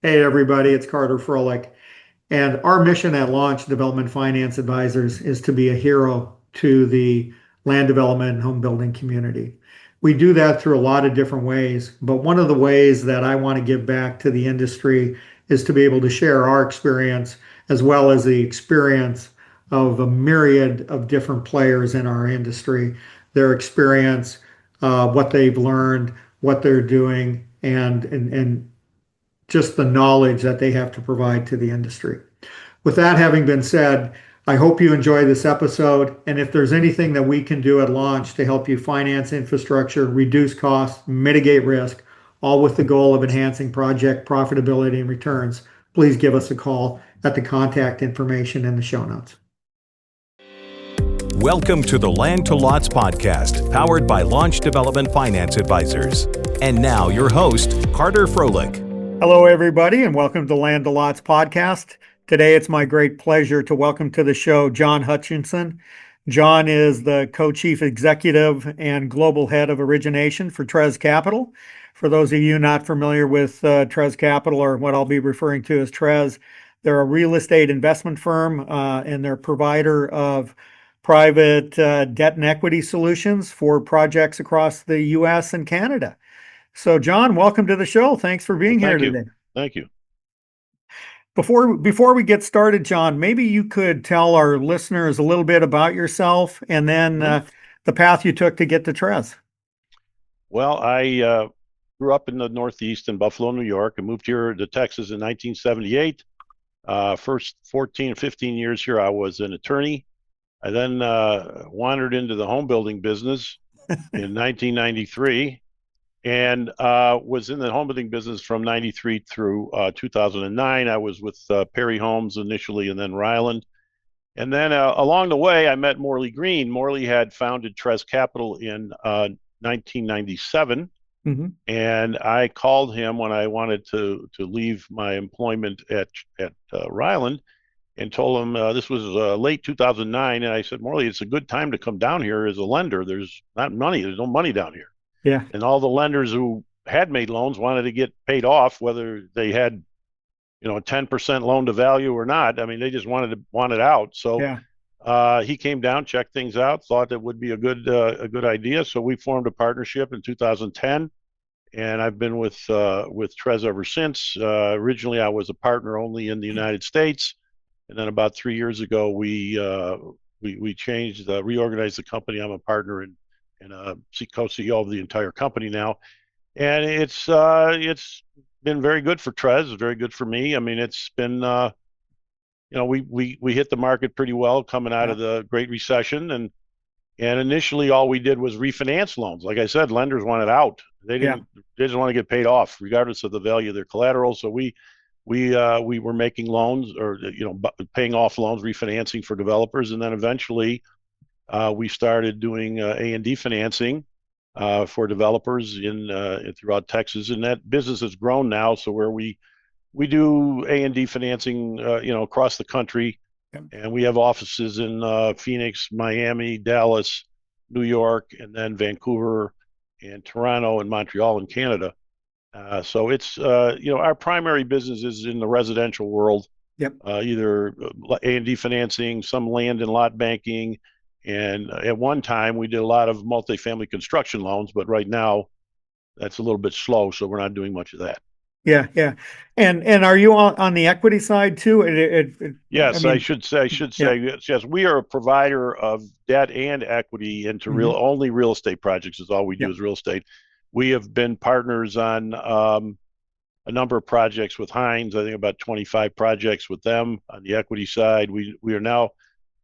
Hey everybody, it's Carter Froelich. And our mission at Launch Development Finance Advisors is to be a hero to the land development and home building community. We do that through a lot of different ways, but one of the ways that I want to give back to the industry is to be able to share our experience as well as the experience of a myriad of different players in our industry, their experience, what they've learned, what they're doing, and just the knowledge that they have to provide to the industry. With that having been said, I hope you enjoy this episode. And if there's anything that we can do at launch to help you finance infrastructure, reduce costs, mitigate risk, all with the goal of enhancing project profitability and returns, please give us a call at the contact information in the show notes. Welcome to the Land to Lots podcast, powered by Launch Development Finance Advisors. And now your host, Carter Froelich. Hello, everybody, and welcome to Land to Lots podcast. Today, it's my great pleasure to welcome to the show John Hutchinson. John is the co-chief executive and global head of origination for Trez Capital. For those of you not familiar with Trez Capital, or what I'll be referring to as Trez, they're a real estate investment firm, and they're a provider of private debt and equity solutions for projects across the U.S. and Canada. So, John, welcome to the show. Thanks for being here today. Thank you. Before we get started, John, maybe you could tell our listeners a little bit about yourself and then the path you took to get to Trez. Well, I grew up in the Northeast in Buffalo, New York, and moved here to Texas in 1978. First 14, 15 years here, I was an attorney. I then wandered into the home building business in 1993. And was in the home building business from 93 through 2009. I was with Perry Homes initially and then Ryland. And then along the way, I met Morley Green. Morley had founded Trez Capital in 1997. Mm-hmm. And I called him when I wanted to leave my employment at Ryland and told him this was late 2009. And I said, Morley, it's a good time to come down here as a lender. There's no money down here. Yeah. And all the lenders who had made loans wanted to get paid off, whether they had, a 10% loan to value or not. I mean, they just wanted out. So he came down, checked things out, thought that would be a good idea. So we formed a partnership in 2010, and I've been with Trez ever since. Originally, I was a partner only in the United States, and then about 3 years ago, we changed, reorganized the company. I'm a partner in co-CEO of the entire company now, and it's been very good for Trez, very good for me. I mean, it's been we hit the market pretty well coming out of the Great Recession, and initially all we did was refinance loans. Like I said, lenders wanted out. They just want to get paid off regardless of the value of their collateral. So we were making loans, or paying off loans, refinancing for developers, and then eventually we started doing A&D financing for developers throughout Texas, and that business has grown now. So where we do A&D financing, across the country, and we have offices in Phoenix, Miami, Dallas, New York, and then Vancouver, and Toronto, and Montreal in Canada. So it's our primary business is in the residential world. Yep. Either A&D financing, some land and lot banking. And at one time, we did a lot of multifamily construction loans, but right now, that's a little bit slow, so we're not doing much of that. Yeah. And are you on the equity side too? Yes, I should say yes. We are a provider of debt and equity into only real estate projects. Is all we do is real estate. We have been partners on a number of projects with Hines. I think about 25 projects with them on the equity side.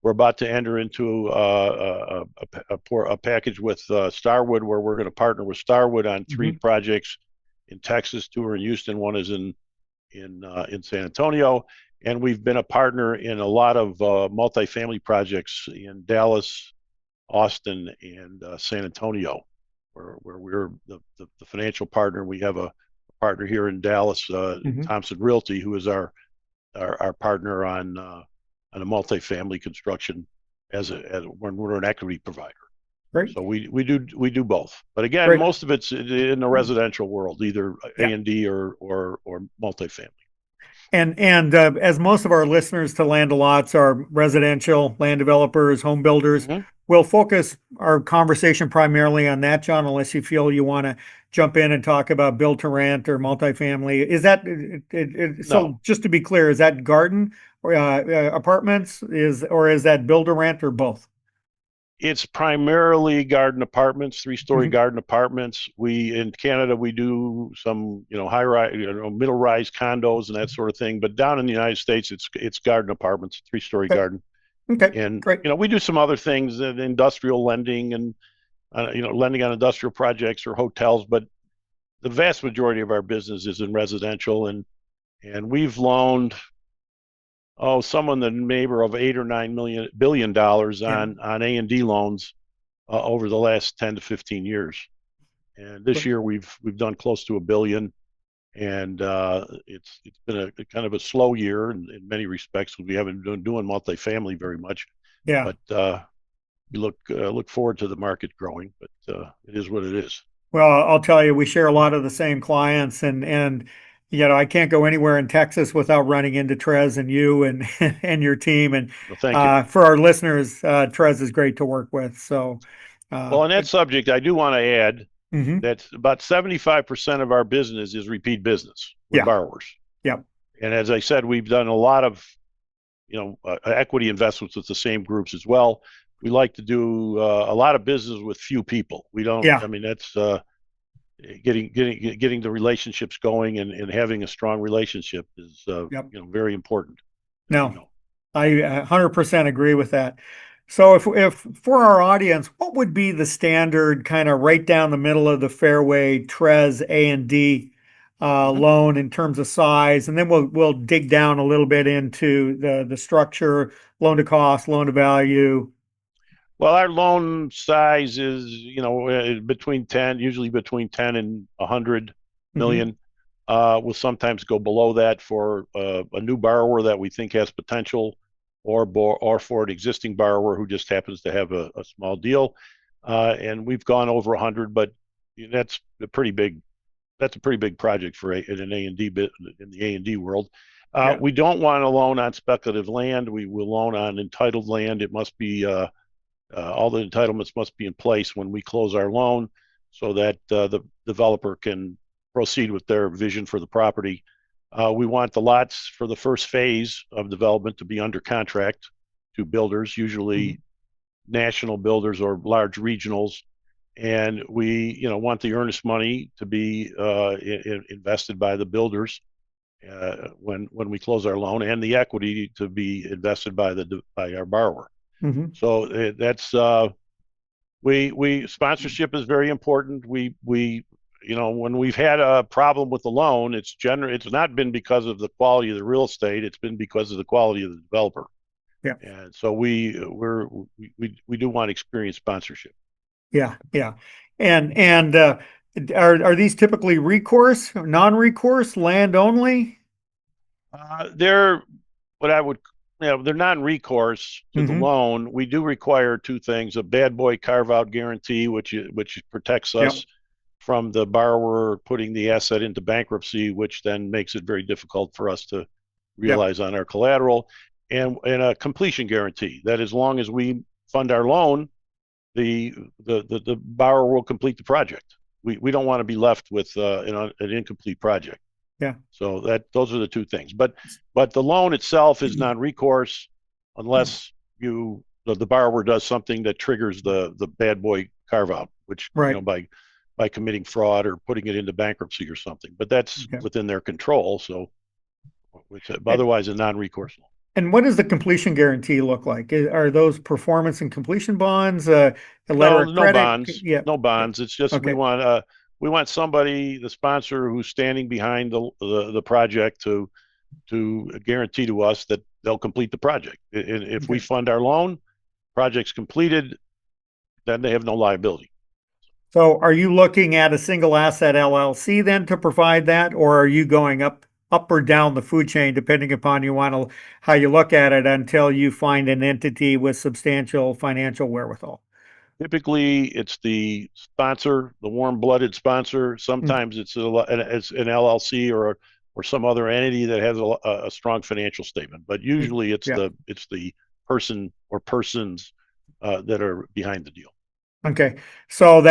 We're about to enter into a package with Starwood, where we're going to partner with Starwood on 3 projects in Texas. 2 are in Houston, 1 is in San Antonio, and we've been a partner in a lot of multifamily projects in Dallas, Austin, and San Antonio, where we're the financial partner. We have a partner here in Dallas, Thompson Realty, who is our partner on a multifamily construction when we're an equity provider. Great. So we do both. But again, most of it's in the residential world, either A&D or multifamily. And as most of our listeners to Land to Lots are residential land developers, home builders, Mm-hmm. we'll focus our conversation primarily on that, John, unless you feel you want to jump in and talk about build to rent or multifamily. Is that No, so? Just to be clear, is that garden or apartments? Is that build to rent or both? it's primarily garden apartments, three-story Mhm. garden apartments. We in Canada we do some, high rise, middle rise condos and that sort of thing. But down in the United States, it's garden apartments, three-story Okay. garden, Okay. and Great. we do some other things, industrial lending and lending on industrial projects or hotels. But the vast majority of our business is in residential, and we've loaned someone the neighbor of $8 or $9 billion Yeah. on A&D loans over the last 10 to 15 years. And this year we've done close to $1 billion, and it's been a kind of a slow year in many respects because we haven't been doing multifamily very much. Yeah. But we look forward to the market growing. But it is what it is. Well, I'll tell you, we share a lot of the same clients, and I can't go anywhere in Texas without running into Trez and you and and your team. And Well, thank you. for our listeners, Trez is great to work with. So, Well, on that subject, I do want to add mhm. that about 75% of our business is repeat business with Yeah, borrowers. yeah, And as I said, we've done a lot of equity investments with the same groups as well. We like to do a lot of business with few people. We don't. yeah, I mean, that's getting the relationships going and having a strong relationship is yep. very important, as you No, know. I 100% agree with that. So if for our audience, what would be the standard kind of right down the middle of the fairway Trez A and D Mm-hmm. loan in terms of size, and then we'll dig down a little bit into the structure, loan to cost, loan to value. Well, our loan size is, between 10, usually between 10 and 100 Hmm. million. We'll sometimes go below that for a new borrower that we think has potential, or for an existing borrower who just happens to have a small deal. And we've gone over 100, but that's a pretty big that's a pretty big project for in an A and D bit in the A and D world. Yeah. We don't want to loan on speculative land. We will loan on entitled land. It must be all the entitlements must be in place when we close our loan so that the developer can proceed with their vision for the property. We want the lots for the first phase of development to be under contract to builders, Hmm. usually national builders or large regionals. And we, want the earnest money to be invested by the builders when we close our loan, and the equity to be invested by our borrower. Hmm. So that's we sponsorship is very important. We when we've had a problem with the loan, it's not been because of the quality of the real estate. It's been because of the quality of the developer. Yeah. And so we do want experienced sponsorship. Yeah. Yeah. And are these typically recourse, non-recourse, land only? They're what I would, they're non-recourse to the Hmm. loan. We do require two things: a bad boy carve-out guarantee, which protects Yep. us from the borrower putting the asset into bankruptcy, which then makes it very difficult for us to Yep. realize on our collateral, and a completion guarantee that as long as we fund our loan, the borrower will complete the project. We don't want to be left with an incomplete project. Yeah. So those are the two things. But the loan itself is non-recourse unless the borrower does something that triggers the bad boy carve out, which Right. by committing fraud or putting it into bankruptcy or something. But that's Okay. within their control. So it's And, otherwise a non-recourse loan. and what does the completion guarantee look like? Are those performance and completion bonds, a letter No, of credit? Yeah. no bonds. It's just Okay. we want somebody, the sponsor, who's standing behind the project to guarantee to us that they'll complete the project. And if we Okay. fund our loan, project's completed, then they have no liability. So are you looking at a single asset LLC then to provide that, or are you going up or down the food chain, depending upon how you look at it until you find an entity with substantial financial wherewithal? Typically, it's the sponsor, the warm-blooded sponsor. Mm. Sometimes it's an LLC or or some other entity that has a strong financial statement. But usually it's the person or persons that are behind the deal. Okay. So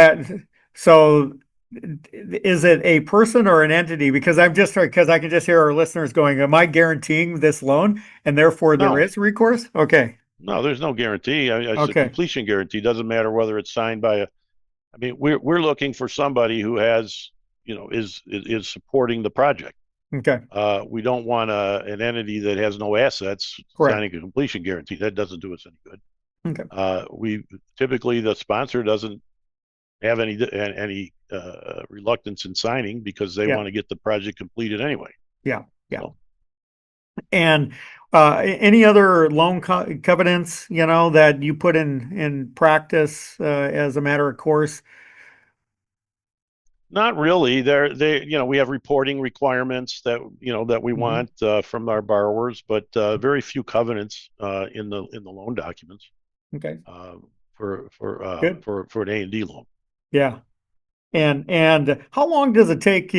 is it a person or an entity? Because I can just hear our listeners going, am I guaranteeing this loan and therefore there No, is recourse? Okay. no, there's no guarantee. It's a Okay. completion guarantee. Doesn't matter whether it's signed by I mean, we're looking for somebody who has, is supporting the project. Okay. We don't want an entity that has no assets Correct. signing a completion guarantee. That doesn't do us any good. Okay. We typically the sponsor doesn't have any reluctance in signing because they Yeah. want to get the project completed anyway. Yeah. Yeah. So, And any other loan covenants, that you put in practice as a matter of course? not really. We have reporting requirements that we Mhm. want from our borrowers, but very few covenants in the loan documents Okay. uh, for for uh, Good. for for an A&D loan. Yeah. And how long does it take,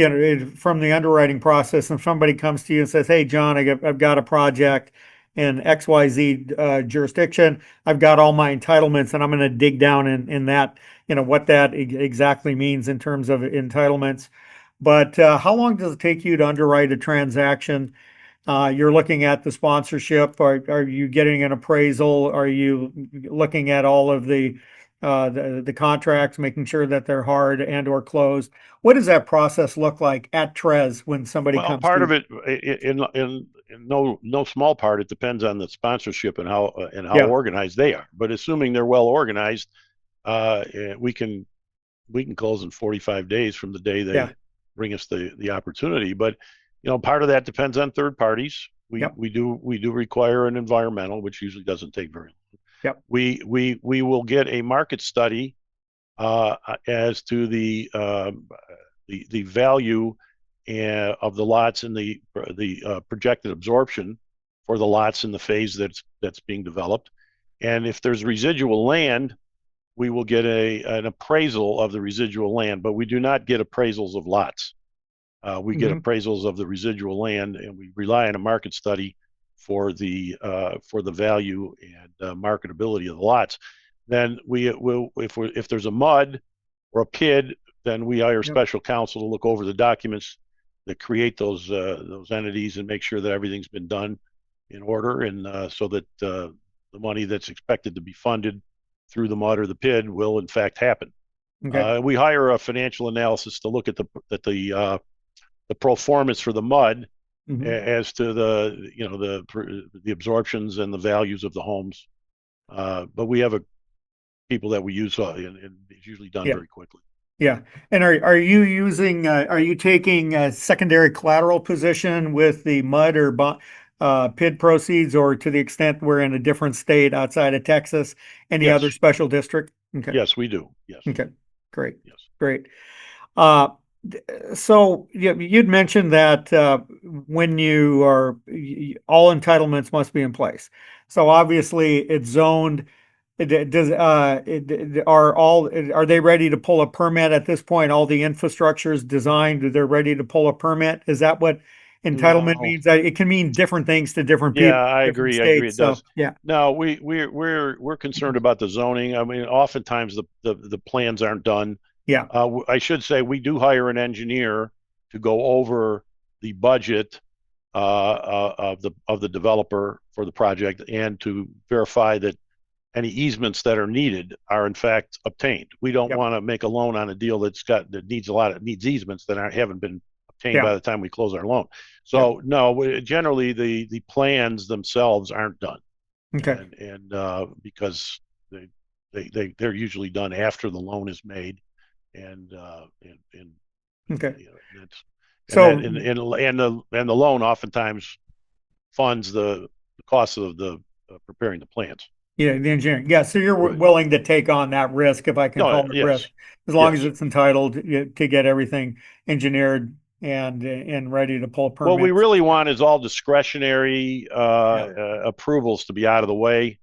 from the underwriting process if somebody comes to you and says, "Hey, John, I've got a project in XYZ jurisdiction. I've got all my entitlements, and I'm going to dig down in that, what that exactly means in terms of entitlements." But how long does it take you to underwrite a transaction? You're looking at the sponsorship. Are you getting an appraisal? Are you looking at all of the contracts, making sure that they're hard and or closed? What does that process look like at Trez when somebody Well, comes to part of you? it, in no small part, it depends on the sponsorship and how Yeah, organized they are. But assuming they're well organized, uh, we can we can close in 45 days from the day yeah, they bring us the opportunity. But part of that depends on third parties. We yep, we do we do require an environmental, which usually doesn't take very long. yep, We will get a market study as to the value of the lots and the projected absorption for the lots in the phase that's being developed. And if there's residual land, we will get an appraisal of the residual land, but we do not get appraisals of lots. We get hmm, appraisals of the residual land, and we rely on a market study for the value and marketability of the lots. Then we will, if there's a mud or a PID, then we hire yep, special counsel to look over the documents that create those entities and make sure that everything's been done in order, and so that the money that's expected to be funded through the mud or the PID will in fact happen. okay, We hire a financial analysis to look at the pro formas for the mud hmm, as to the absorptions and the values of the homes. But we have people that we use, and it's usually done yeah, very quickly. yeah. And are you taking a secondary collateral position with the mud or PID proceeds, or to the extent we're in a different state outside of Texas, any other Yes, special district? Okay. yes, we do. Yes, Okay, great, yes, great. Uh, so you'd mentioned that when you are, all entitlements must be in place. So obviously it's zoned. Are they ready to pull a permit at this point? All the infrastructure is designed. They're ready to pull a permit. Is that what entitlement no, means? It can mean different things to different yeah, people, I different agree. I agree. states. It So does. yeah, No, we're concerned about the zoning. I mean, oftentimes the plans aren't done. yeah, I should say we do hire an engineer to go over the budget of the developer for the project and to verify that any easements that are needed are in fact obtained. We don't yep, want to make a loan on a deal that needs easements that haven't been obtained yeah, by the time we close our loan. yep. So no, generally the plans themselves aren't done, Okay, and because they're usually done after the loan is made, and okay. that's and that So and the loan oftentimes funds the cost of the preparing the plans. yeah, the engineering. Yeah, so you're Right. willing to take on that risk, if I can No, call it risk, yes, as long as yes. it's entitled to get everything engineered and ready to pull What we permits. really want is all discretionary Yeah, approvals to be out of the way,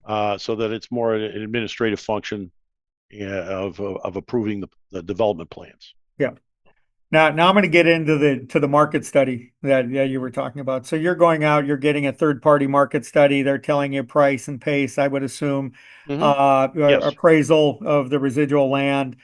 so that it's more an administrative function of approving the development plans. yeah. Now I'm going to get into the market study that you were talking about. So you're going out, you're getting a third party market study. They're telling you price and pace, I would assume, Hmm. Yes. appraisal of the residual land.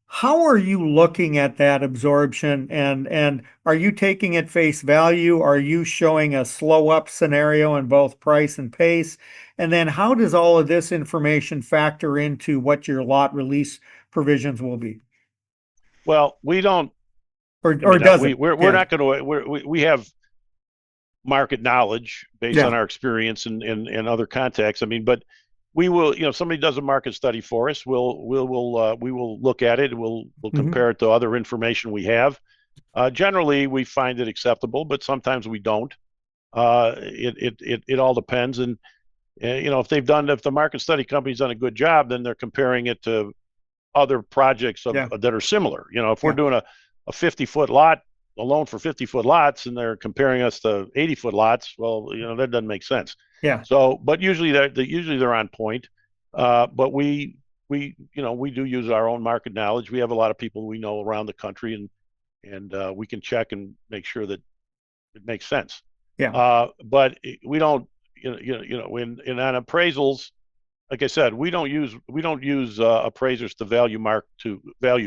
How are you looking at that absorption and are you taking at face value? Are you showing a slow up scenario in both price and pace? And then how does all of this information factor into what your lot release provisions will be? Well, we don't. I Or mean, does it? we're Yeah. not going to. We have market knowledge based on Yeah. our experience and other contacts. I mean, but we will, if somebody does a market study for us, we will look at it. We'll Hmm. compare it to other information we have. Generally, we find it acceptable, but sometimes we don't. It all depends. And if if the market study company's done a good job, then they're comparing it to other projects Yeah. that are similar. If we're Yeah. doing a 50-foot lot, a loan for 50-foot lots, and they're comparing us to 80-foot lots, well, that doesn't make sense. Yeah. So, but usually they're on point. But we do use our own market knowledge. We have a lot of people we know around the country, and we can check and make sure that it makes sense. Yeah. But we don't, in on appraisals, like I said, we don't use appraisers to value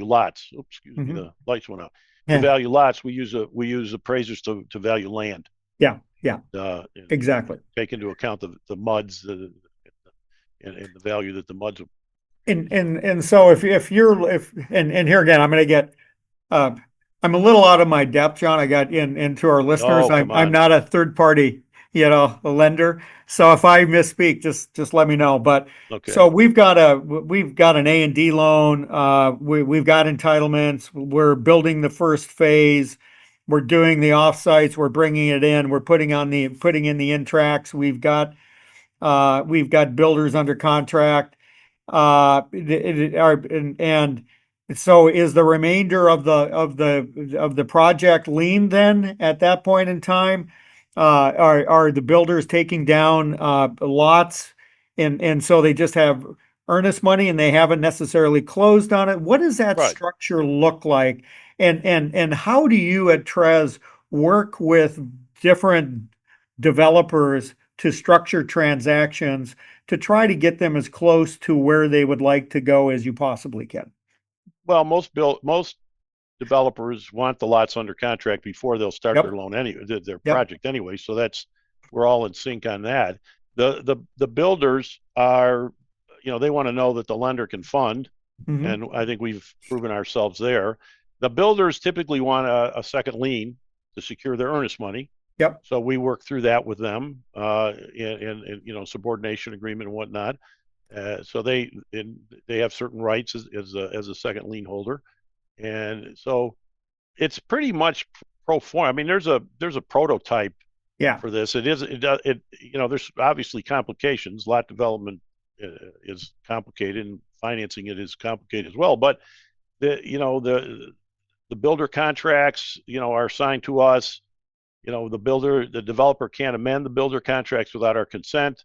lots. Oops, excuse me, Hmm. the lights went out. To Yeah. value lots, we use appraisers to value land. Yeah. Yeah. And Exactly. take into account the muds, and the value that the muds. And so if you're if and here again, I'm going to get uh, I'm a little out of my depth, John. I got into our listeners. Oh, come I'm on. not a third party, a lender. So if I misspeak, just let me know. But so Okay. we've got an A&D loan. We've got entitlements. We're building the first phase. We're doing the offsites. We're bringing it in. We're putting in the in tracks. We've got builders under contract. And so is the remainder of the project lien then at that point in time? Are the builders taking down lots and so they just have earnest money and they haven't necessarily closed on it? What does that Right. structure look like? And how do you at Trez work with different developers to structure transactions to try to get them as close to where they would like to go as you possibly can? Well, most developers want the lots under contract before they'll start their Yep. loan anyway, their Yep. project anyway. So we're all in sync on that. The builders are, they want to know that the lender can fund, Hmm. and I think we've proven ourselves there. The builders typically want a second lien to secure their earnest money. Yep. So we work through that with them, in subordination agreement and whatnot. So they have certain rights as a second lien holder, and so it's pretty much pro forma. I mean, there's a prototype Yeah. for this. There's obviously complications. Lot development is complicated, and financing it is complicated as well. But the builder contracts, are assigned to us. The developer can't amend the builder contracts without our consent.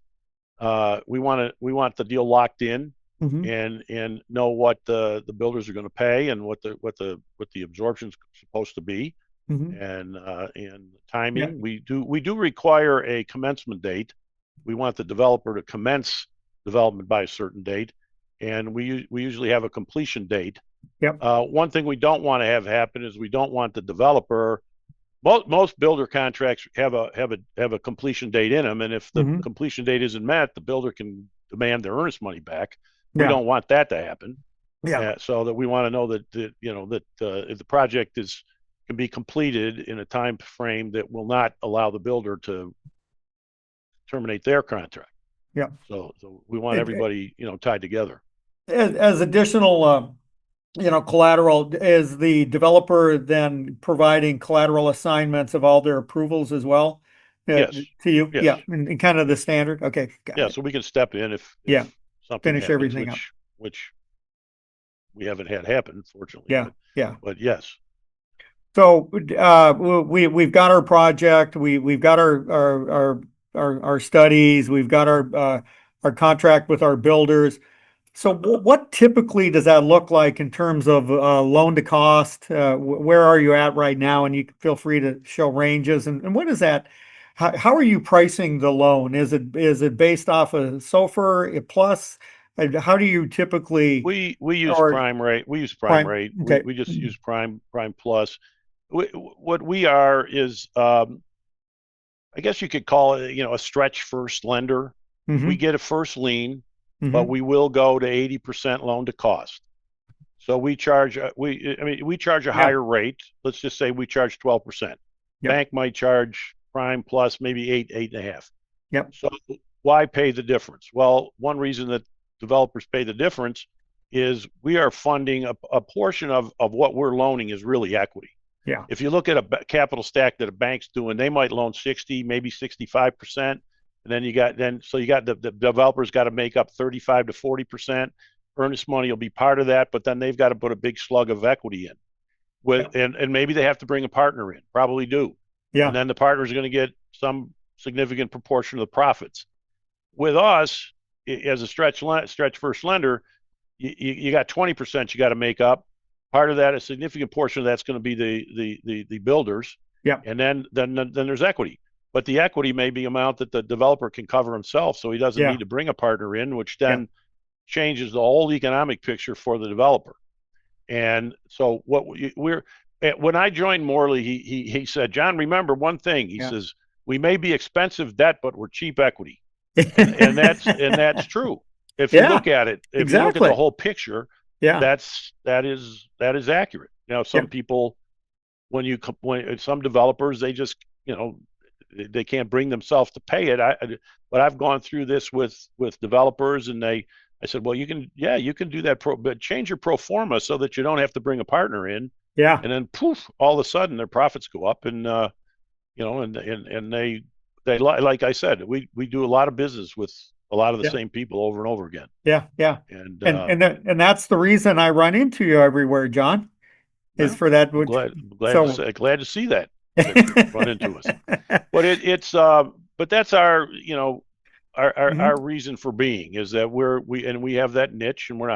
We want the deal locked in, Hmm. and know what the builders are going to pay, and what the absorption's supposed to be, Hmm. and Yeah. timing. We do require a commencement date. We want the developer to commence development by a certain date, and we usually have a completion date. Yep. One thing we don't want to have happen is we don't want the developer. Most builder contracts have a completion date in them, and if the Hmm. completion date isn't met, the builder can demand their earnest money back. We Yeah. don't want that to happen. Yeah. So that we want to know that if the project can be completed in a time frame that will not allow the builder to terminate their contract. Yeah. So we want It, everybody tied together. as additional collateral, is the developer then providing collateral assignments of all their approvals as well Yes, to you? yes, Yeah, and kind of the standard. Okay, got yeah. it. So we can step in Yeah, if something finish happens, everything up. which we haven't had happen, fortunately. Yeah, But yeah. but yes. So we've got our project, we've got our studies, we've got our contract with our builders. So what typically does that look like in terms of loan to cost? Where are you at right now? And you can feel free to show ranges. And what is that? How are you pricing the loan? Is it based off of SOFR plus? How do you typically We use or prime rate. We use prime prime? rate. Okay. We just use prime plus. What we are is, I guess you could call it, a stretch first lender. We Mm-hmm. get a first lien, but Mm-hmm. we will go to 80% loan to cost. So we charge we charge a Yeah. higher rate. Let's just say we charge 12%. Yep. Bank might charge prime plus maybe 8.5. Yep. So why pay the difference? Well, one reason that developers pay the difference is we are funding a portion of what we're loaning is really equity. Yeah. If you look at a capital stack that a bank's doing, they might loan 60, maybe 65%. And then you got the developers got to make up 35 to 40%. Earnest money will be part of that, but then they've got to put a big slug of equity in. Yeah. And maybe they have to bring a partner in, probably do. And Yeah. then the partners are going to get some significant proportion of the profits. With us, as a stretch first lender, you got 20% you got to make up. Part of that, a significant portion of that's going to be the builders, Yeah. and then there's equity. But the equity may be amount that the developer can cover himself, so he doesn't Yeah. need to bring a partner in, which Yeah. then changes the whole economic picture for the developer. And so when I joined Morley, he said, John, remember one thing. He Yeah. says, we may be expensive debt, but we're cheap equity. And that's true. If you Yeah. look at it, if you look at the Exactly. whole picture, Yeah. that is accurate. Now, Yeah. some people, when some developers, they just they can't bring themselves to pay it. But I've gone through this with developers, and I said, well, you can do that, but change your pro forma so that you don't have to bring a partner in, Yeah. and then poof, all of a sudden their profits go up, and and they like I said, we do a lot of business with a lot of the Yeah. same people over and over again, Yeah. Yeah. and And that's the reason I run into you everywhere, John, is well, for that. I'm So glad to see that you run into us. But but that's our Mhm. reason for being is that we have that niche, and we're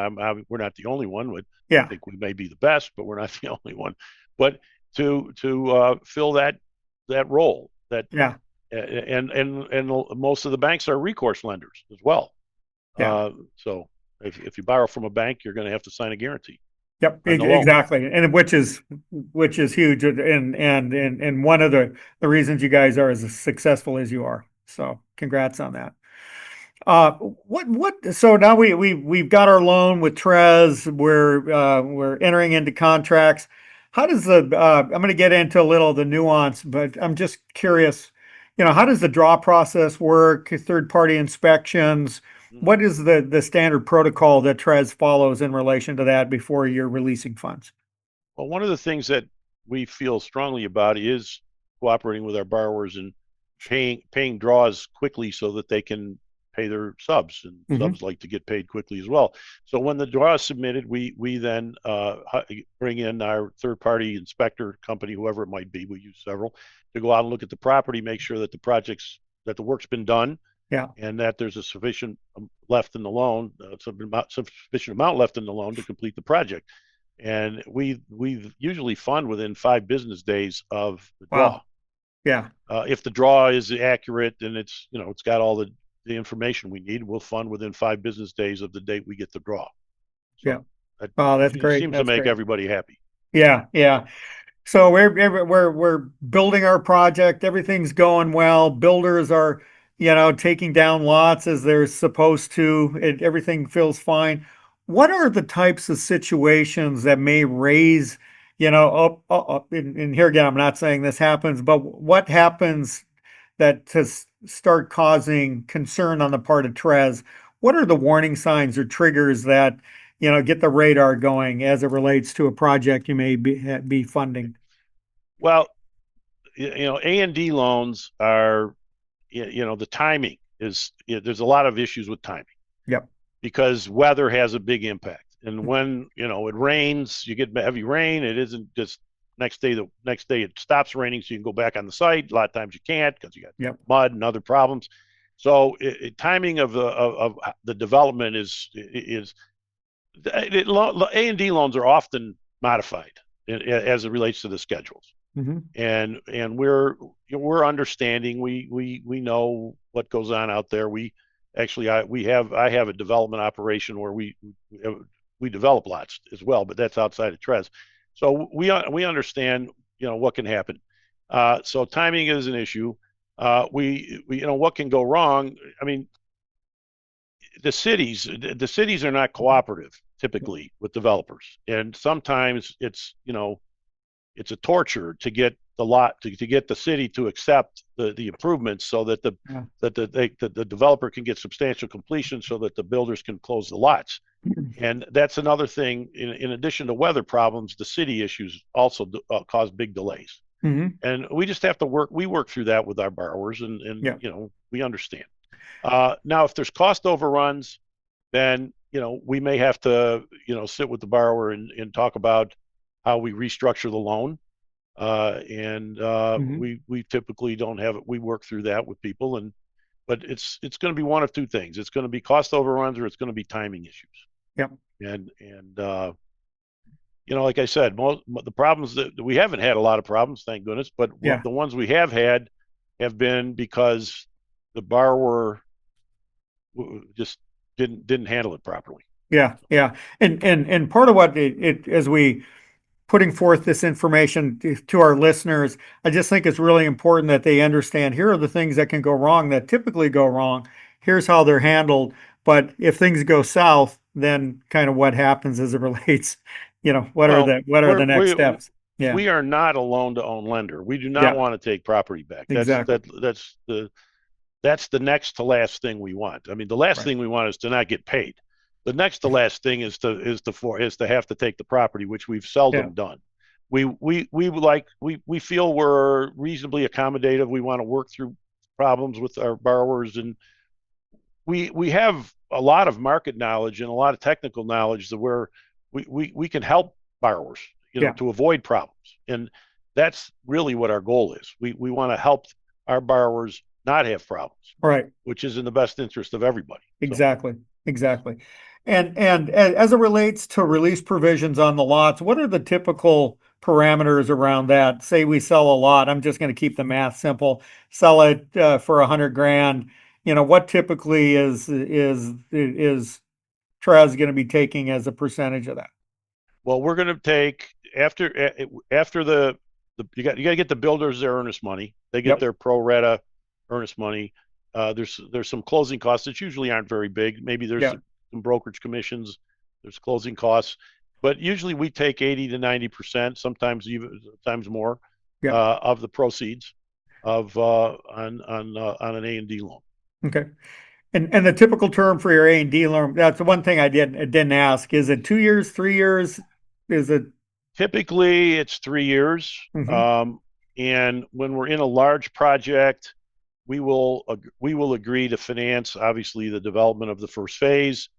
not the only one. I Yeah. think we may be the best, but we're not the only one. But to fill that role, that Yeah. and most of the banks are recourse lenders as well. Yeah. So if you borrow from a bank, you're going to have to sign a guarantee Yep, on the loan. exactly. And which is huge and one of the reasons you guys are as successful as you are. So congrats on that. So now we've got our loan with Trez. We're entering into contracts. How does I'm going to get into a little of the nuance, but I'm just curious, how does the draw process work, third party inspections? What is the standard protocol that Trez follows in relation to that before you're releasing funds? Well, one of the things that we feel strongly about is cooperating with our borrowers and paying draws quickly so that they can pay their subs, and Hmm. subs like to get paid quickly as well. So when the draw is submitted, we then bring in our third party inspector company, whoever it might be. We use several to go out and look at the property, make sure that the work's been done, Yeah. and that there's a sufficient left in the loan, sufficient amount left in the loan to complete the project. And we usually fund within 5 business days of the draw. Wow. Yeah. If the draw is accurate and it's got all the information we need, we'll fund within 5 business days of the date we get the draw. Yeah. So that Oh, that's great. seems to That's make great. everybody happy. Yeah. Yeah. So we're building our project. Everything's going well. Builders are, taking down lots as they're supposed to. Everything feels fine. What are the types of situations that may raise, up, and here again, I'm not saying this happens, but what happens that to start causing concern on the part of Trez? What are the warning signs or triggers that, get the radar going as it relates to a project you may be funding? Well, A&D loans are, the timing there's a lot of issues with timing Yep. because weather has a big impact. And when, it rains, you get heavy rain. It isn't just the next day it stops raining, so you can go back on the site. A lot of times you can't because you got Yep. mud and other problems. So timing of the development is A&D loans are often modified as it relates to the schedules. Mm-hmm. And we're understanding. We know what goes on out there. I have a development operation where we develop lots as well, but that's outside of Trez. So we understand what can happen. So timing is an issue. We what can go wrong. I mean, the cities are not cooperative typically with developers, and sometimes it's a torture to get to get the city to accept the improvements so that the developer can get substantial completion so that the builders can close the lots. And that's another thing. In addition to weather problems, the city issues also cause big delays. Mm-hmm. And we just have to work through that with our borrowers, and we understand. Now, if there's cost overruns, then we may have to sit with the borrower and talk about how we restructure the loan. We typically don't have it. We work through that with people, but it's going to be one of two things. It's going to be cost overruns, or it's going to be timing issues. Yep. And like I said, the problems that we haven't had a lot of problems, thank goodness, but the ones we have had have been because the borrower just didn't handle it properly. Yeah. And part of what as we putting forth this information to our listeners, I just think it's really important that they understand here are the things that can go wrong that typically go wrong. Here's how they're handled. But if things go south, then kind of what happens as it relates, what are the next steps? Yeah. We are not a loan-to-own lender. We do not want to take property back. Exactly. That's the next to last thing we want. I mean, the last thing we want is to not get paid. The next to last thing is to have to take the property, which we've seldom done. We feel we're reasonably accommodative. We want to work through problems with our borrowers, and we have a lot of market knowledge and a lot of technical knowledge that where we can help borrowers, to avoid problems. And that's really what our goal is. We want to help our borrowers not have problems, right? Which is in the best interest of everybody. Exactly. And as it relates to release provisions on the lots, what are the typical parameters around that? Say we sell a lot. I'm just going to keep the math simple. Sell it for $100,000. What typically is Trez going to be taking as a percentage of that? Well, we're going to take after the you got to get the builders their earnest money. They get their pro rata earnest money. There's some closing costs that usually aren't very big. Maybe there's some brokerage commissions. There's closing costs, but usually we take 80 to 90%, sometimes more, of the proceeds of on an A&D loan. Okay. And the typical term for your A&D loan, that's the one thing I didn't ask. Is it 2 years, 3 years? Is it? Typically it's 3 years. Mm-hmm. And when we're in a large project, we will agree to finance, obviously, the development of the first phase,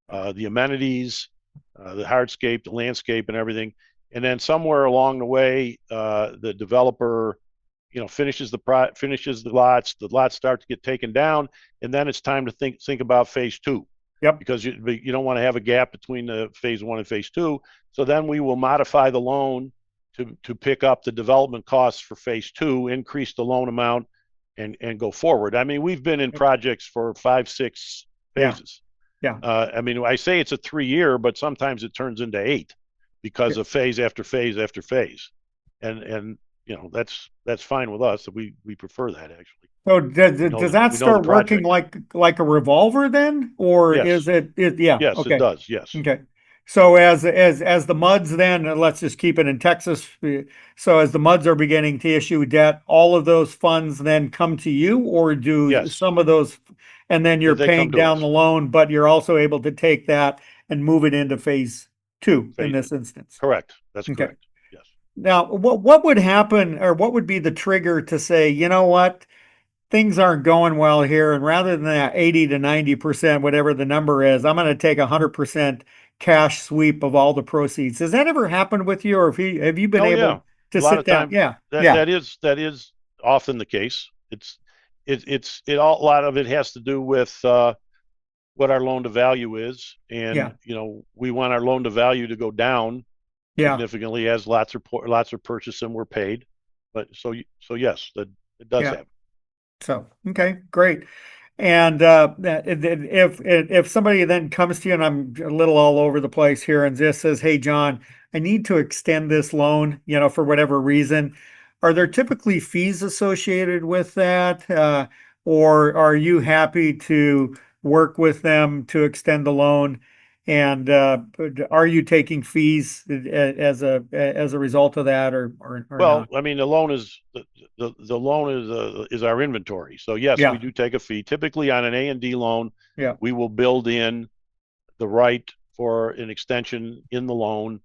the amenities, the hardscape, the landscape, and everything. And then somewhere along the way, the developer, finishes the lots. The lots start to get taken down, and then it's time to think about phase two. Yep. Because you don't want to have a gap between the phase one and phase two. So then we will modify the loan to pick up the development costs for phase two, increase the loan amount, and go forward. I mean, we've been in projects for 5-6 phases. Yeah. I mean, I say it's a 3-year, but sometimes it turns into 8 because of phase after phase after phase. And that's fine with us. We prefer that, actually. So does that start working like a revolver then, or is it? Yes, okay. It does. Yes. Okay. So as the MUDs then, let's just keep it in Texas. So as the MUDs are beginning to issue debt, all of those funds then come to you, or do some of those, and then you're paying down the loan, but you're also able to take that and move it into phase two in this instance. Correct. That's correct. Yes. Now, what would happen, or what would be the trigger to say, you know what, things aren't going well here, and rather than that 80 to 90%, whatever the number is, I'm going to take 100% cash sweep of all the proceeds. Has that ever happened with you, or have you been able to sit down? That is often the case. a lot of it has to do with what our loan to value is, and we want our loan to value to go down significantly as lots are purchased and we're paid. But so yes, that it does happen. So okay, great. And if somebody then comes to you, and I'm a little all over the place here, and just says, "Hey, John, I need to extend this loan, for whatever reason," are there typically fees associated with that, or are you happy to work with them to extend the loan? And are you taking fees as a result of that, or Well, not? I mean, the loan is our inventory. So yes, we do take a fee. Typically on an A&D loan, we will build in the right for an extension in the loan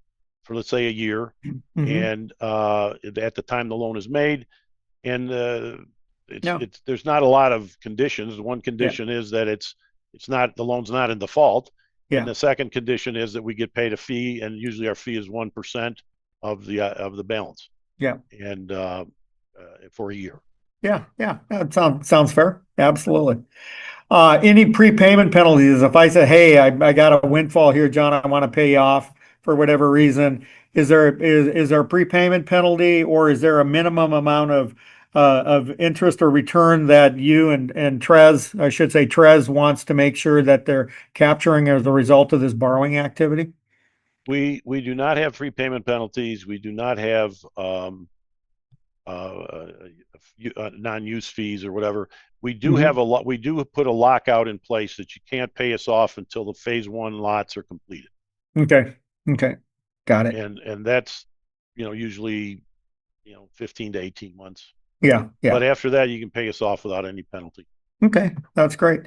for, let's say, a year. And at the time the loan is made, and there's not a lot of conditions. One condition is that the loan's not in default. And the second condition is that we get paid a fee, and usually our fee is 1% of the balance. And for a year. That sounds fair. Absolutely. Any prepayment penalties? If I say, "Hey, I got a windfall here, John, I want to pay you off for whatever reason," is there a prepayment penalty, or is there a minimum amount of interest or return that you and Trez, I should say Trez, wants to make sure that they're capturing as a result of this borrowing activity? We do not have prepayment penalties. We do not have non-use fees or whatever. We do have we do put a lockout in place that you can't pay us off until the phase 1 lots are completed. Okay. Got it. And that's, usually, 15 to 18 months. Yeah. But after that, you can pay us off without any penalty. Okay. That's great.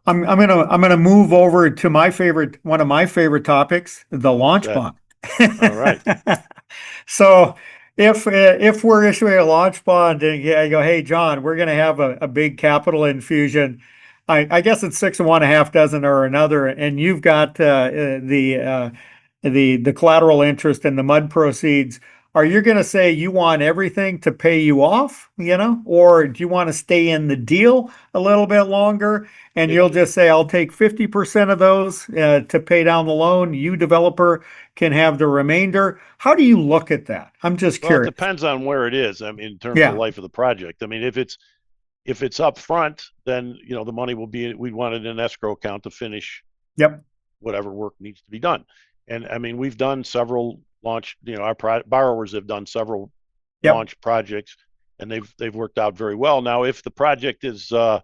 I'm gonna move over to one of my favorite topics, the launch bond. All right. So if we're issuing a launch bond and I go, "Hey, John, we're going to have a big capital infusion," I guess it's 6 of one, a half dozen or another, and you've got the collateral interest and the MUD proceeds. Are you going to say you want everything to pay you off, or do you want to stay in the deal a little bit longer? And you'll just say, "I'll take 50% of those to pay down the loan. You, developer, can have the remainder." How do you look at that? I'm just curious. It depends on where it is. I mean, in terms of the life of the project. I mean, if it's up front, then the money will be. We'd want it in an escrow account to finish. Whatever work needs to be done. And I mean, we've done several launch. Our borrowers have done several launch projects, and they've worked out very well. Now, if the project is not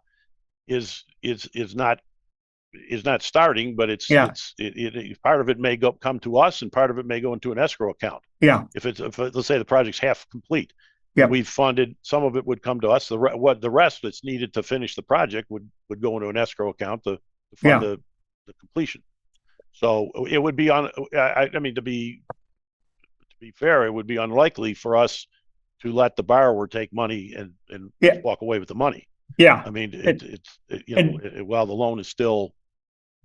starting, but it's part of it may come to us, and part of it may go into an escrow account. If let's say the project's half complete, we've funded, some of it would come to us. The rest that's needed to finish the project would go into an escrow account to fund the completion. So it would be I mean, to be fair, it would be unlikely for us to let the borrower take money and walk away with the money. I mean, while the loan is still,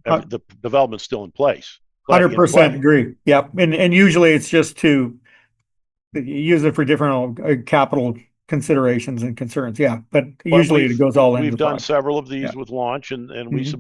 the development's still in place. 100% agree. And usually it's just to use it for different capital considerations and concerns. But usually it goes all in. We've done several of these with launch, and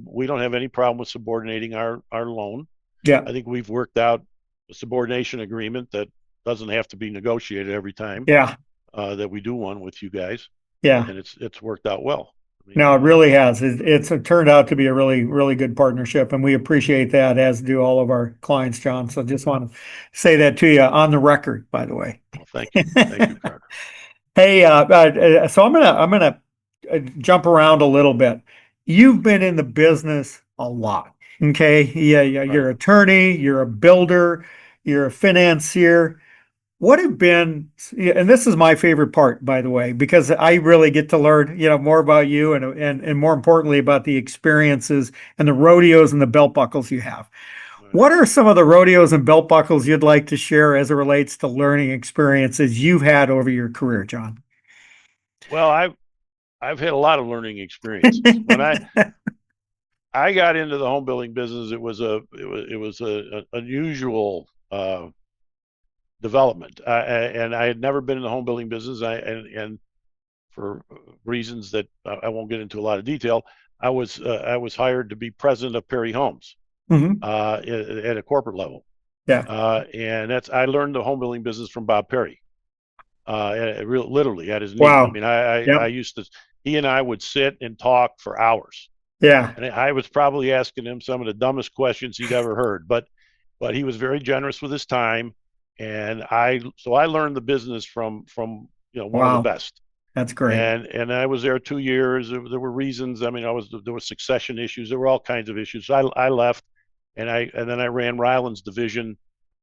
we don't have any problem with subordinating our loan. I think we've worked out a subordination agreement that doesn't have to be negotiated every time. That we do one with you guys. And it's worked out well. I mean, no, it really has. It's turned out to be a really, really good partnership, and we appreciate that, as do all of our clients, John. So just want to say that to you on the record, by the way. Well, thank you, Carter. Hey, so I'm gonna jump around a little bit. You've been in the business a lot. Okay. You're an attorney, you're a builder, you're a financier. What have been, and this is my favorite part, by the way, because I really get to learn, more about you and more importantly about the experiences and the rodeos and the belt buckles you have. What are some of the rodeos and belt buckles you'd like to share as it relates to learning experiences you've had over your career, John? Well, I've had a lot of learning experiences. When I got into the home building business, it was a unusual development, and I had never been in the home building business. And reasons that I won't get into a lot of detail, I was hired to be president of Perry Homes at a corporate level. Yeah. And I learned the home building business from Bob Perry, literally at his knee. Wow. I mean, I used to, he and I would sit and talk for hours. Yeah. And I was probably asking him some of the dumbest questions he'd ever heard, but he was very generous with his time. And I learned the business from one of the best. That's great. And I was there 2 years. There were reasons. I mean, there were succession issues. There were all kinds of issues. So I left, and then I ran Ryland's division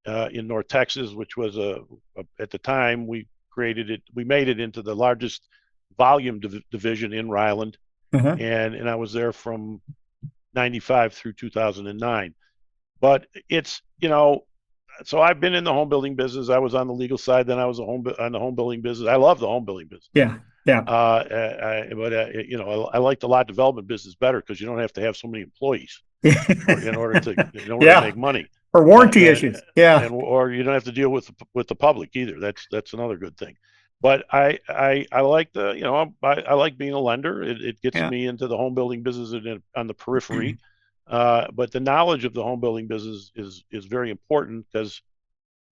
in North Texas, which was at the time we made it into the largest volume division in Ryland, and I was there from 95 through 2009. But it's so I've been in the home building business. I was on the legal side, then I was on the home building business. I love the home building business. Yeah. I like the lot development business better because you don't have to have so many employees in order to make money. Or warranty issues. Yeah. Or you don't have to deal with the public either. That's another good thing. But I like I like being a lender. It gets me into the home building business on the periphery. But the knowledge of the home building business is very important, because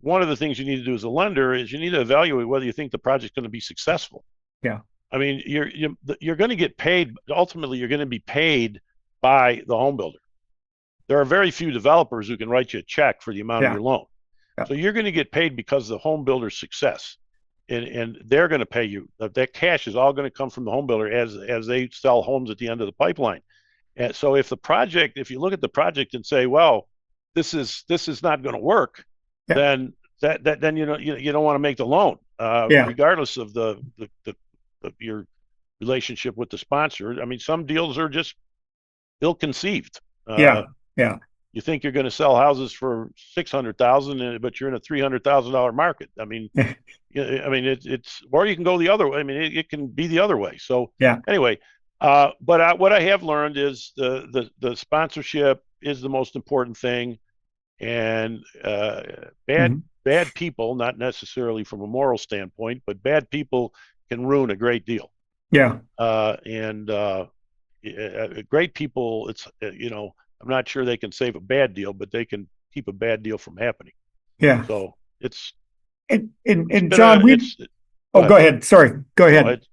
one of the things you need to do as a lender is you need to evaluate whether you think the project's going to be successful. Yeah. I mean, you're going to get paid. Ultimately, you're going to be paid by the home builder. There are very few developers who can write you a check for the amount of your loan. Yeah. So you're going to get paid because of the home builder's success, and they're going to pay you. That cash is all going to come from the home builder as they sell homes at the end of the pipeline. And so if you look at the project and say, well, this is not going to work, then then you don't want to make the loan, regardless of your relationship with the sponsor. I mean, some deals are just ill-conceived. You think you're going to sell houses for $600,000, but you're in a $300,000 market. I mean, it's or you can go the other way. I mean, it can be the other way. So anyway. But what I have learned is the sponsorship is the most important thing, and bad people, not necessarily from a moral standpoint, but bad people can ruin a great deal. Yeah. Great people, I'm not sure they can save a bad deal, but they can keep a bad deal from happening. Yeah. So it's and John, go ahead. Sorry, go ahead.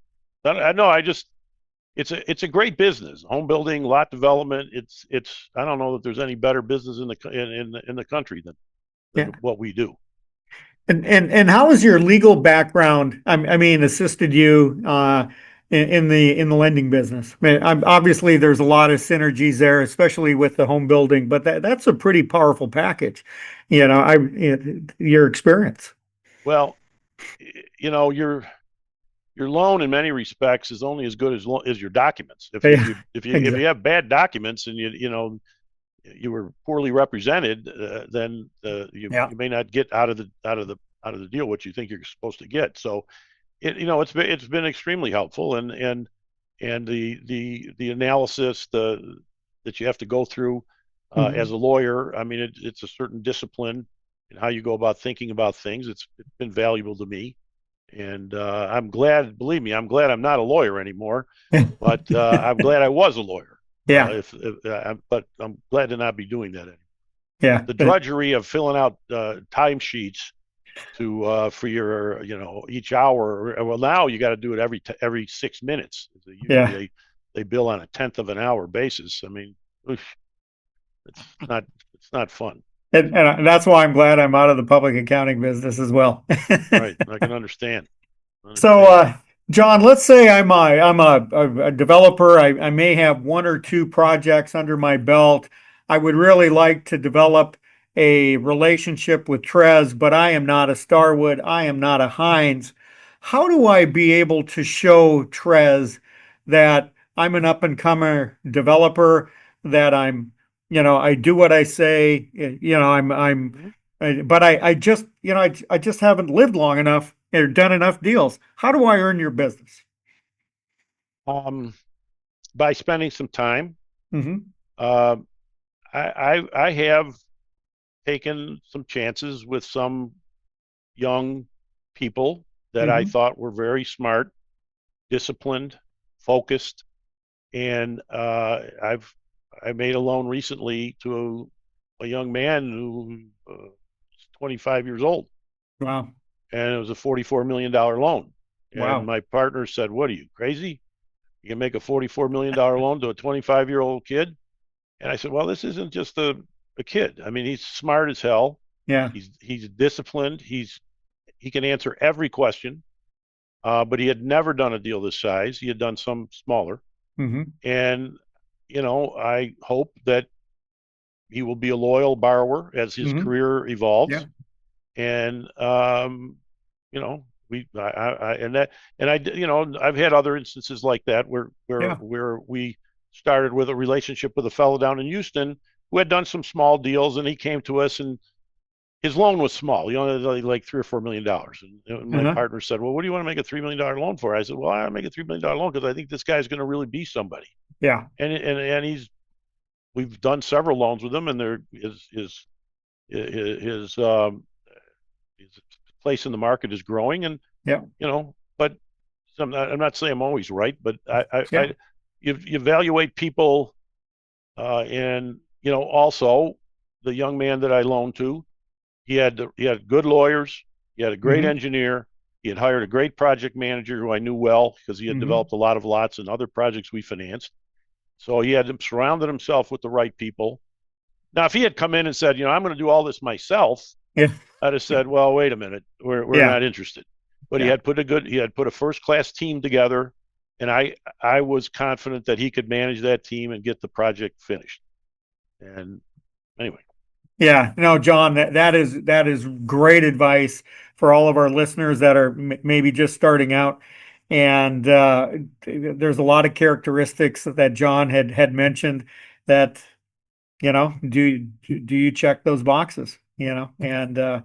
It's a great business. Home building, lot development. It's I don't know that there's any better business in the country than what we do. And how has your legal background, I mean, assisted you in the lending business? I mean, obviously there's a lot of synergies there, especially with the home building, but that's a pretty powerful package. Your experience. Well, your loan in many respects is only as good as your documents. If you have bad documents and you were poorly represented, then you may not get out of the deal what you think you're supposed to get. So it's been extremely helpful, and the analysis that you have to go through as a lawyer. I mean, it's a certain discipline in how you go about thinking about things. It's been valuable to me. And I'm glad, believe me, I'm glad I'm not a lawyer anymore, but I'm glad I was a lawyer. Yeah. But I'm glad to not be doing that anymore. Yeah. The drudgery of filling out timesheets for your each hour. Well, now you got to do it every 6 minutes. Usually they bill on a 1/10 of an hour basis. I mean, it's not fun. And that's why I'm glad I'm out of the public accounting business as well. Right, I can understand. So, John, let's say I'm a developer. I may have 1 or 2 projects under my belt. I would really like to develop a relationship with Trez, but I am not a Starwood. I am not a Hines. How do I be able to show Trez that I'm an up-and-comer developer, that I do what I say, but I just haven't lived long enough or done enough deals. How do I earn your business? By spending some time. Mm-hmm. I have taken some chances with some young people that I thought were very smart, disciplined, focused, and I made a loan recently to a young man who is 25 years old, Wow. and it was a $44 million loan. And Wow. my partner said, "What are you, crazy? You can make a $44 million loan to a 25-year-old kid?" And I said, "Well, this isn't just a kid. I mean, he's smart as hell. Yeah. He's disciplined. He can answer every question. But he had never done a deal this size. He had done some smaller. Mm-hmm. And, I hope that he will be a loyal borrower as his Mm-hmm. career evolves. Yeah. And, I've had other instances like that Yeah. where we started with a relationship with a fellow down in Houston who had done some small deals, and he came to us, and his loan was small, like $3 or $4 million. And my Uh-huh. partner said, "Well, what do you want to make a $3 million loan for?" I said, "Well, I make a $3 million loan because I think this guy's going to really be somebody." Yeah. And we've done several loans with him, and his his place in the market is growing. And Yeah. but I'm not saying I'm always right, but Yeah. you evaluate people, and also the young man that I loaned to. He had good lawyers. He had a great Mm-hmm. engineer. He had hired a great project manager who I knew well because he had Mm-hmm. developed a lot of lots and other projects we financed. So he had surrounded himself with the right people. Now, if he had come in and said, "I'm going to do all this myself," Yeah. I'd have said, "Well, wait a minute, we're Yeah. not interested." But Yeah. he had put a first class team together, and I was confident that he could manage that team and get the project finished. And anyway. Yeah, no, John, that is great advice for all of our listeners that are maybe just starting out. And there's a lot of characteristics that John had mentioned that, do you check those boxes, and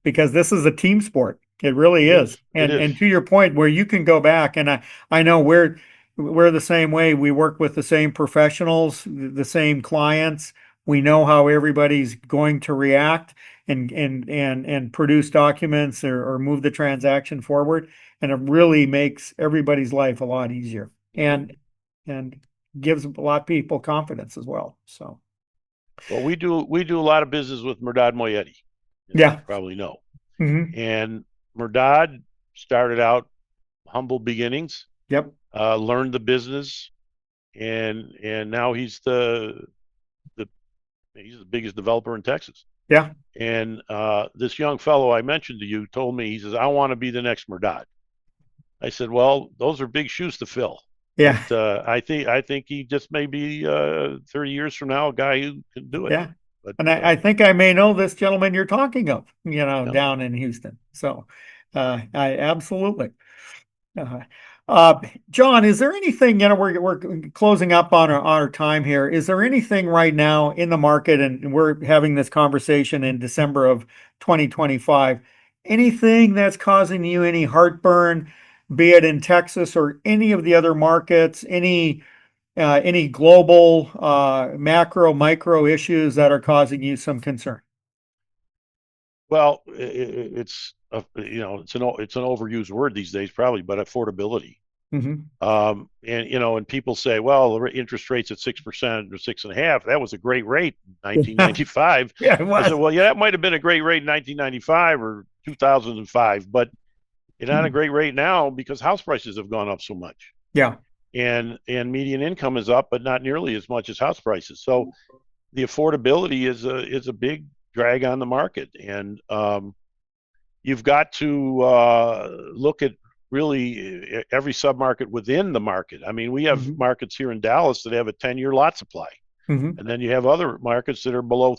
because this is a team sport. It really It is. is. It And is. to your point, where you can go back, and I know we're the same way. We work with the same professionals, the same clients. We know how everybody's going to react and produce documents or move the transaction forward. And it really makes everybody's life a lot easier and gives a lot of people confidence as well. So Well, we do a lot of business with Merdad Moyetti, as you yeah. probably know. Hmm. And Merdad started out humble beginnings, Yep. learned the business, and now the he's the biggest developer in Texas. Yeah. And this young fellow I mentioned to you told me, he says, "I want to be the next Merdad." I said, "Well, those are big shoes to fill." Yeah. But I think he just may be 30 years from now a guy who can do it. Yeah. But And I think I may know this gentleman you're talking of, yeah. down in Houston. So, I absolutely. Uh, John, is there anything, we're closing up on our time here. Is there anything right now in the market, and we're having this conversation in December of 2025, anything that's causing you any heartburn, be it in Texas or any of the other markets, any global, macro, micro issues that are causing you some concern? Well, it's an overused word these days, probably, but affordability. Hmm. And people say, "Well, the interest rate's at 6% or 6.5%. That was a great rate in 1995." Yeah, it I said, was. "Well, yeah, that might have been a great rate in 1995 or 2005, but it's not a great rate now because house prices have gone up so much, Yeah. and median income is up, but not nearly as much as house prices. So the affordability is a big drag on the market, and you've got to look at really every submarket within the market. I mean, we have Hmm. markets here in Dallas that have a 10-year lot supply, Hmm. and then you have other markets that are below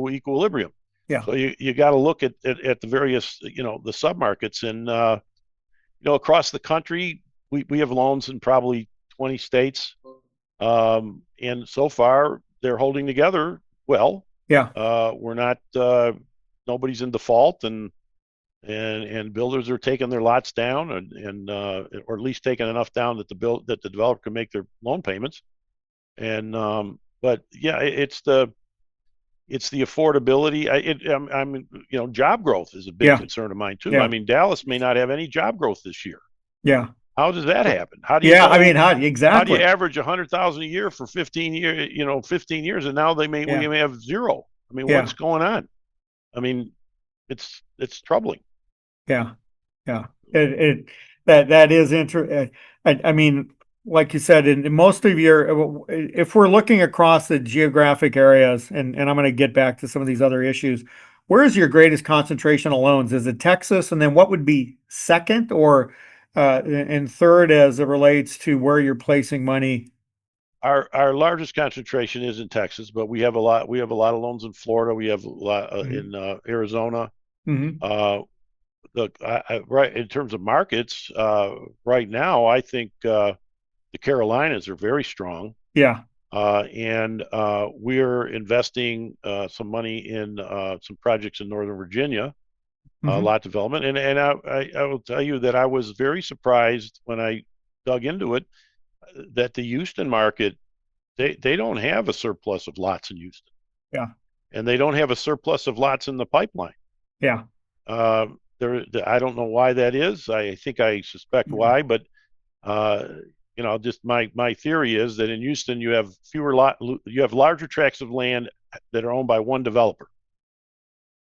equilibrium. Yeah. So you got to look at the various the submarkets, and across the country we have loans in probably 20 states, and so far they're holding together well. Yeah. We're not nobody's in default, and builders are taking their lots down, and or at least taking enough down that the developer can make their loan payments. And but yeah, it's the affordability. Job growth is a big Yeah. concern of mine too. I Yeah. mean, Dallas may not have any job growth this year. Yeah. How does that happen? How do you Yeah, know? I mean, how How do you exactly? average 100,000 a year for 15 years? 15 years, and now we Yeah, may have zero. I mean, yeah, what's going on? I mean, it's troubling. yeah, yeah. That is I mean, like you said, in most of if we're looking across the geographic areas, and I'm going to get back to some of these other issues, where's your greatest concentration of loans? Is it Texas? And then what would be second or and third as it relates to where you're placing money? Our largest concentration is in Texas, but we have a lot. We have a lot of loans in Florida. We have a lot Mm-hmm. in Arizona. Mm-hmm. Uh, Look, right in terms of markets, right now, I think the Carolinas are very strong, Yeah. and we're investing some money in some projects in Northern Virginia, Mm-hmm. lot development, and I will tell you that I was very surprised when I dug into it that the Houston market they don't have a surplus of lots in Houston, Yeah. and they don't have a surplus of lots in the pipeline. Yeah. Uh, I don't know why that is. I think I suspect why, but uh, just my theory is that in Houston you have you have larger tracts of land that are owned by one developer.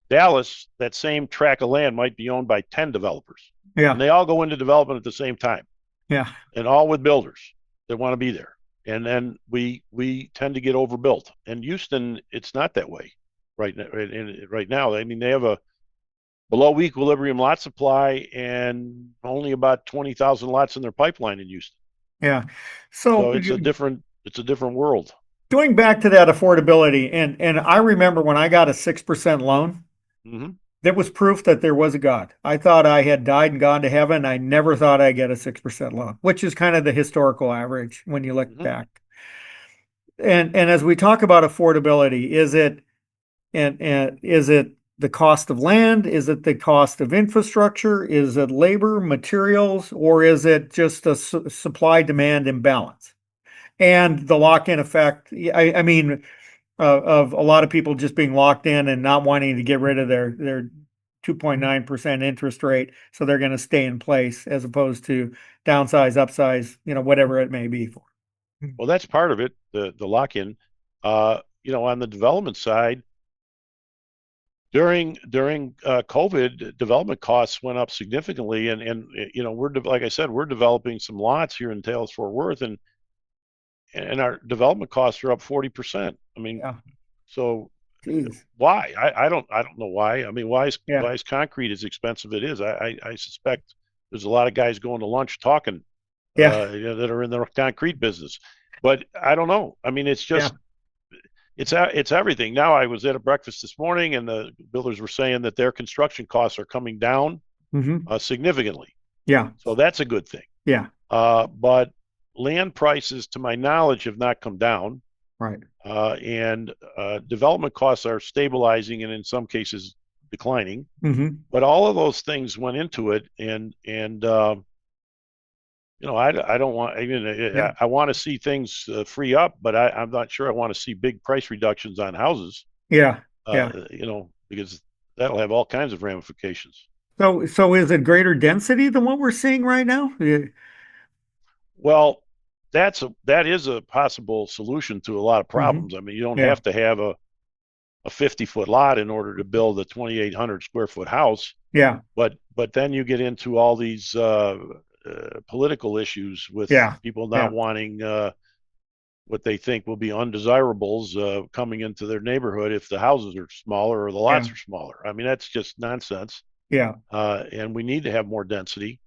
Dallas, that same tract of land might be owned by 10 developers, and Yeah. they all go into development at the same time, Yeah. and all with builders that want to be there. And then we tend to get overbuilt. And Houston, it's not that way right now. Right now, I mean, they have a below equilibrium lot supply and only about 20,000 lots in their pipeline in Houston. Yeah. So So it's a different world. going back to that affordability, and I remember when I got a 6% loan, Mm-hmm. that was proof that there was a God. I thought I had died and gone to heaven. I never thought I'd get a 6% loan, which is kind of the historical average when you look Mm-hmm. back. And as we talk about affordability, and is it the cost of land? Is it the cost of infrastructure? Is it labor, materials, or is it just a supply demand imbalance? And the lock-in effect. I mean, of a lot of people just being locked in and not wanting to get rid of their 2.9% interest rate, so they're going to stay in place as opposed to downsize, upsize, whatever it may be for. Well, that's part of it, the lock-in. On the development side, during COVID, development costs went up significantly, and we're like I said, we're developing some lots here in Dallas Fort Worth, and our development costs are up 40%. I mean, Yeah, so geez. why? I don't know why. I mean, Yeah, why is concrete as expensive it is? I suspect there's a lot of guys going to lunch talking yeah, that are in the concrete business, but I don't know. I mean, it's yeah. just it's everything. Now I was at a breakfast this morning, and the builders were saying that their construction costs are coming down Hmm. significantly. Yeah, So that's a good thing. yeah. But land prices, to my knowledge, have not come down, Right. and development costs are stabilizing and in some cases declining. Hmm. But all of those things went into it, and I don't want Yeah, I want to see things free up, but I'm not sure I want to see big price reductions on houses. yeah, yeah. Because that'll have all kinds of ramifications. So is it greater density than what we're seeing right now? Yeah. Well, that is a possible solution to a lot of Hmm. problems. I mean, you don't Yeah, have to have a 50-foot lot in order to build a 2,800 square foot house, yeah, but then you get into all these political issues with yeah, people not yeah, wanting what they think will be undesirables coming into their neighborhood if the houses are smaller or the yeah, lots are smaller. I mean, that's just nonsense. yeah, And we need to have more density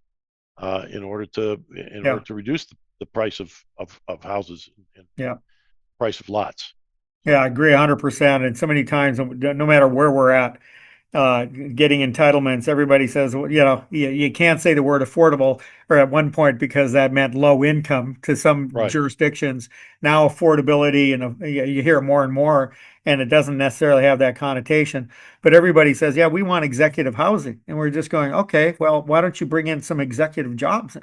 in order yeah, to reduce the price of houses and yeah. price of lots. Yeah, I So agree 100%. And so many times, no matter where we're at, getting entitlements, everybody says, well, you can't say the word affordable, or at one point because that meant low income to some right, jurisdictions. Now affordability, and you hear it more and more, and it doesn't necessarily have that connotation. But everybody says, yeah, we want executive housing, and we're just going, okay, well, why don't you bring in some executive jobs?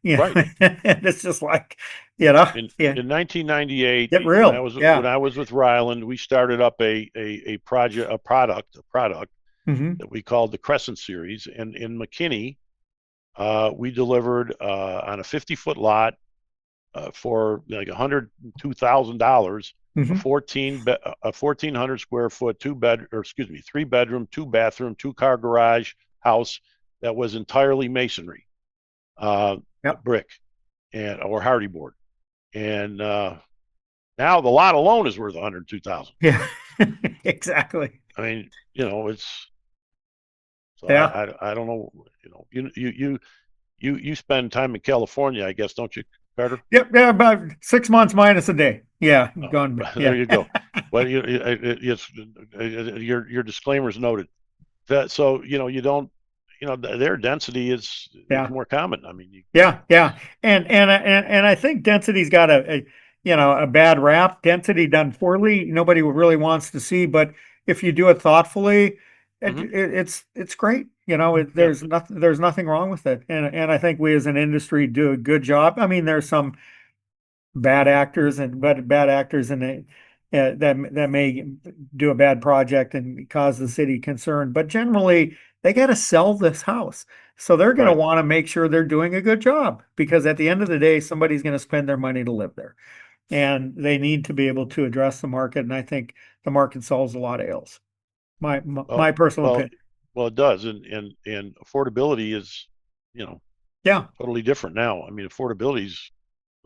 right. And it's just like, yeah, In 1998, get when I real, was when yeah. I was with Ryland, we started up a product Hmm. that we called the Crescent Series, and in McKinney, we delivered on a 50-foot lot for like $102,000, Mhm. a 1,400 square foot 3-bedroom, 2-bathroom, 2-car garage house that was entirely masonry, Yep. brick or hardy board. And now the lot alone is worth $102,000. Yeah, exactly. I mean, it's so Yeah. I don't know. You spend time in California, I guess, don't you, Carter? Yep. Yeah. About 6 months minus a day. Yeah. Gone. There Yeah. you go. But your disclaimer's noted. So you don't, their density is Yeah. more common. I mean, Yeah. Yeah. And I think density's got a bad rap. Density done poorly, nobody really wants to see. But if you do it thoughtfully, Mhm. it's great. Yeah. There's nothing wrong with it. And I think we as an industry do a good job. I mean, there's some bad actors and bad actors in it that may do a bad project and cause the city concern. But generally, they got to sell this house, so they're going to Right. want to make sure they're doing a good job, because at the end of the day, somebody's going to spend their money to live there, and they need to be able to address the market. And I think the market solves a lot of ills. My personal Well, opinion. it does, and affordability is, Yeah, totally different now. I mean, affordability is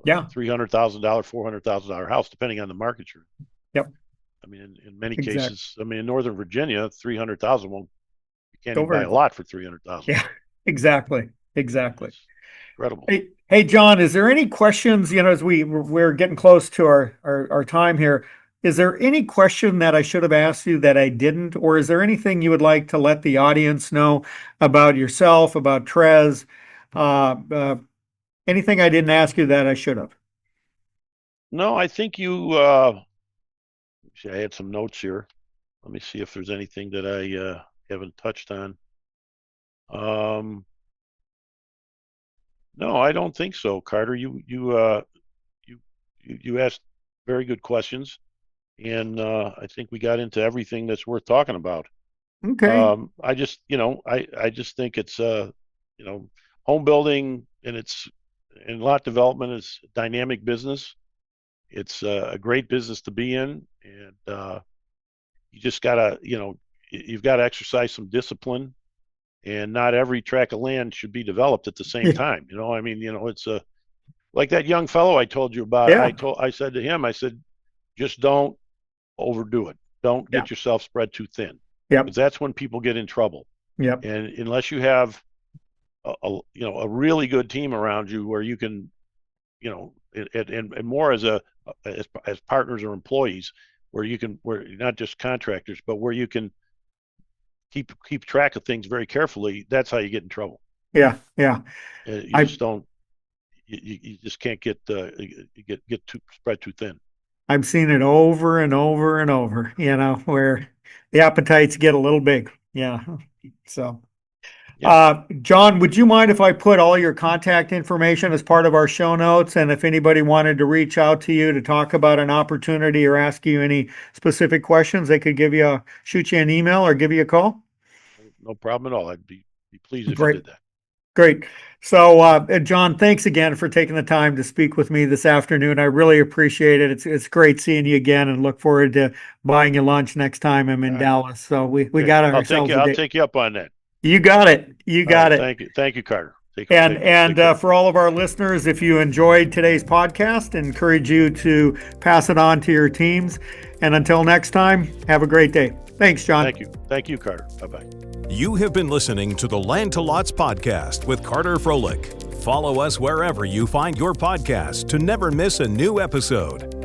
yeah, $300,000, $400,000 house, depending on the market you're in. yep, I mean, in many exactly. cases, I mean, in Northern Virginia, 300,000 won't. You can't Go even buy very a far. lot for 300,000. Yeah, exactly, I mean, exactly. it's incredible. Hey, John, is there any questions, as we're getting close to our time here, is there any question that I should have asked you that I didn't, or is there anything you would like to let the audience know about yourself, about Trez, uh, uh, anything I didn't ask you that I should have? No, I think you. See, I had some notes here. Let me see if there's anything that I haven't touched on. No, I don't think so, Carter. You asked very good questions, and I think we got into everything that's worth talking about. Okay. I just, I just think it's home building and lot development is a dynamic business. It's a great business to be in, and you just gotta, you've got to exercise some discipline, and not every tract of land should be developed at the same Yeah. time. I mean, it's like that young fellow I told you about. Yeah. I said to him, I said, just don't overdo it. Don't Yeah. get yourself spread too thin, Yep. because that's when people get in trouble. Yep. And unless you have a really good team around you where you can, and more as partners or employees, where you're not just contractors, but where you can keep track of things very carefully, that's how you get in trouble. Yeah. Yeah. You I just don't. You just can't get too spread too thin. I've seen it over and over and over, where the appetites get a little big. Yeah. So, Yeah. John, would you mind if I put all your contact information as part of our show notes? And if anybody wanted to reach out to you to talk about an opportunity or ask you any specific questions, they could shoot you an email or give you a call? No problem at all. I'd be pleased if Great. you did that. Great. So, John, thanks again for taking the time to speak with me this afternoon. I really appreciate it. It's great seeing you again, and look forward to buying you lunch next time I'm in Dallas. So we Okay. got I'll ourselves a I'll date. take you up on that. You got it. You All got right. it. Thank you, Carter. Take And care. for all of our listeners, if you enjoyed today's podcast, I encourage you to pass it on to your teams. And until next time, have a great day. Thanks, John. Thank you, Carter. Bye-bye. You have been listening to the Land to Lots podcast with Carter Froelich. Follow us wherever you find your podcasts to never miss a new episode.